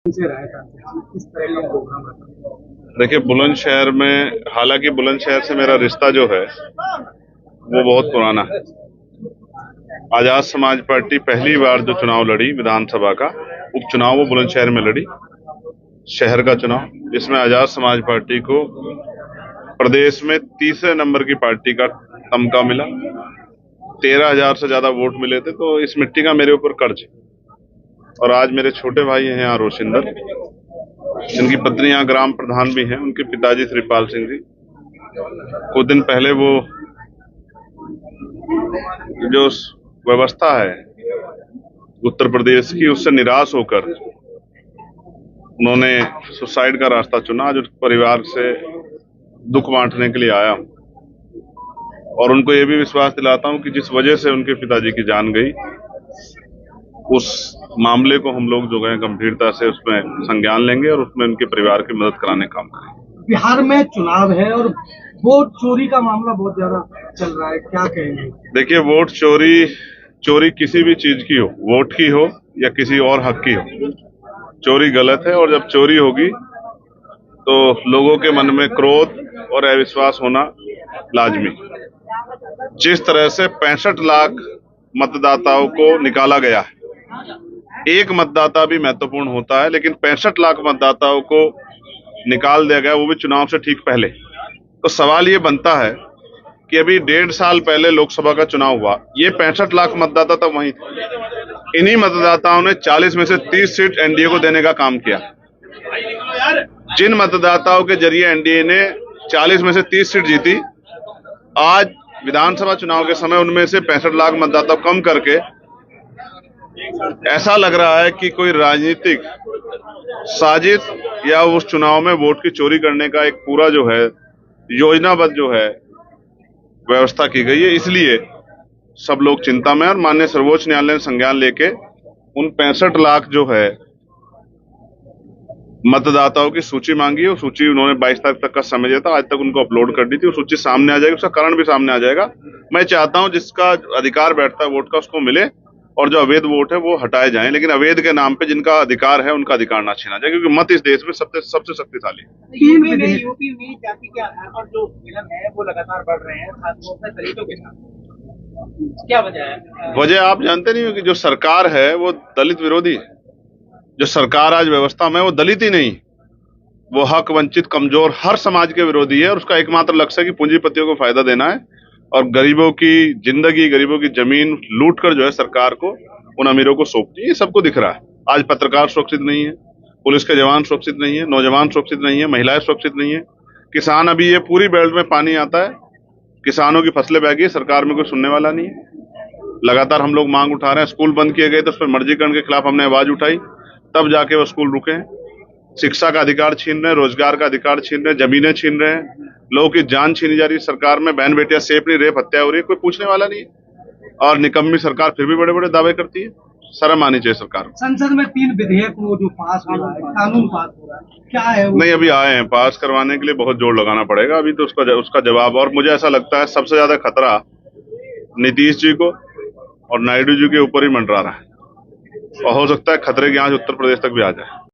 से राय था किस तरह का प्रोग्राम रखा। देखिए, बुलंदशहर में, हालांकि बुलंदशहर से मेरा रिश्ता जो है वो बहुत पुराना है। आजाद समाज पार्टी पहली बार जो चुनाव लड़ी विधानसभा का उपचुनाव, वो बुलंदशहर में लड़ी, शहर का चुनाव, जिसमें आजाद समाज पार्टी को प्रदेश में तीसरे नंबर की पार्टी का तमगा मिला। 13,000 से ज्यादा वोट मिले थे। तो इस मिट्टी का मेरे ऊपर कर्ज है। और आज मेरे छोटे भाई हैं यहाँ रोशिंदर, जिनकी पत्नी यहाँ ग्राम प्रधान भी हैं, उनके पिताजी श्रीपाल सिंह जी कुछ दिन पहले वो जो व्यवस्था है उत्तर प्रदेश की, उससे निराश होकर उन्होंने सुसाइड का रास्ता चुना। आज उस परिवार से दुख बांटने के लिए आया हूं और उनको ये भी विश्वास दिलाता हूं कि जिस वजह से उनके पिताजी की जान गई, उस मामले को हम लोग जो है गंभीरता से उसमें संज्ञान लेंगे और उसमें उनके परिवार की मदद कराने का काम करेंगे। बिहार में चुनाव है और वोट चोरी का मामला बहुत ज्यादा चल रहा है, क्या कहेंगे। देखिए, वोट चोरी किसी भी चीज की हो, वोट की हो या किसी और हक की हो, चोरी गलत है। और जब चोरी होगी तो लोगों के मन में क्रोध और अविश्वास होना लाजमी। जिस तरह से 65 लाख मतदाताओं को निकाला गया है, एक मतदाता भी महत्वपूर्ण होता है, लेकिन 65 लाख मतदाताओं को निकाल दिया गया, वो भी चुनाव से ठीक पहले। तो सवाल ये बनता है कि अभी 1.5 साल पहले लोकसभा का चुनाव हुआ, ये 65 लाख मतदाता तब वहीं थे। इन्हीं मतदाताओं ने 40 में से 30 सीट एनडीए को देने का काम किया। जिन मतदाताओं के जरिए एनडीए ने 40 में से 30 सीट जीती, आज विधानसभा चुनाव के समय उनमें से 65 लाख मतदाता कम करके ऐसा लग रहा है कि कोई राजनीतिक साजिश या उस चुनाव में वोट की चोरी करने का एक पूरा जो है योजनाबद्ध जो है व्यवस्था की गई है। इसलिए सब लोग चिंता में, और माननीय सर्वोच्च न्यायालय ने संज्ञान लेके उन 65 लाख जो है मतदाताओं की सूची मांगी है। वो सूची उन्होंने 22 तारीख तक का समय दिया था, आज तक उनको अपलोड कर दी थी। वो सूची सामने आ जाएगी, उसका कारण भी सामने आ जाएगा। मैं चाहता हूं जिसका अधिकार बैठता है वोट का, उसको मिले, और जो अवैध वोट है वो हटाए जाएं, लेकिन अवैध के नाम पे जिनका अधिकार है उनका अधिकार ना छीना जाए, क्योंकि मत इस देश में सबसे शक्तिशाली है। यूपी में जाति के आधार पर जो विलन है वो लगातार बढ़ रहे हैं, खासतौर पर दलितों के साथ, क्या वजह है। वजह आप जानते नहीं हो कि जो सरकार है वो दलित विरोधी है। जो सरकार आज व्यवस्था में, वो दलित ही नहीं, वो हक वंचित कमजोर हर समाज के विरोधी है। और उसका एकमात्र लक्ष्य है कि पूंजीपतियों को फायदा देना है और गरीबों की जिंदगी, गरीबों की जमीन लूट कर जो है सरकार को, उन अमीरों को सौंपती है। ये सबको दिख रहा है। आज पत्रकार सुरक्षित नहीं है, पुलिस के जवान सुरक्षित नहीं है, नौजवान सुरक्षित नहीं है, महिलाएं सुरक्षित नहीं है, किसान, अभी ये पूरी बेल्ट में पानी आता है, किसानों की फसलें बह गई, सरकार में कोई सुनने वाला नहीं है। लगातार हम लोग मांग उठा रहे हैं। स्कूल बंद किए गए तो उस पर मर्जीकरण के खिलाफ हमने आवाज उठाई, तब जाके वो स्कूल रुके हैं। शिक्षा का अधिकार छीन रहे हैं, रोजगार का अधिकार छीन रहे हैं, जमीनें छीन रहे हैं, लोगों की जान छीनी जा रही है सरकार में। बहन बेटियां सेफ नहीं, रेप हत्या हो रही है, कोई पूछने वाला नहीं है। और निकम्मी सरकार फिर भी बड़े बड़े दावे करती है। शर्म आनी चाहिए सरकार को। संसद में 3 विधेयक वो जो पास हो रहा है, कानून पास हो रहा है, क्या है वो? नहीं, अभी आए हैं, पास करवाने के लिए बहुत जोर लगाना पड़ेगा। अभी तो उसका जवाब, और मुझे ऐसा लगता है सबसे ज्यादा खतरा नीतीश जी को और नायडू जी के ऊपर ही मंडरा रहा है, और हो सकता है खतरे की आंच उत्तर प्रदेश तक भी आ जाए।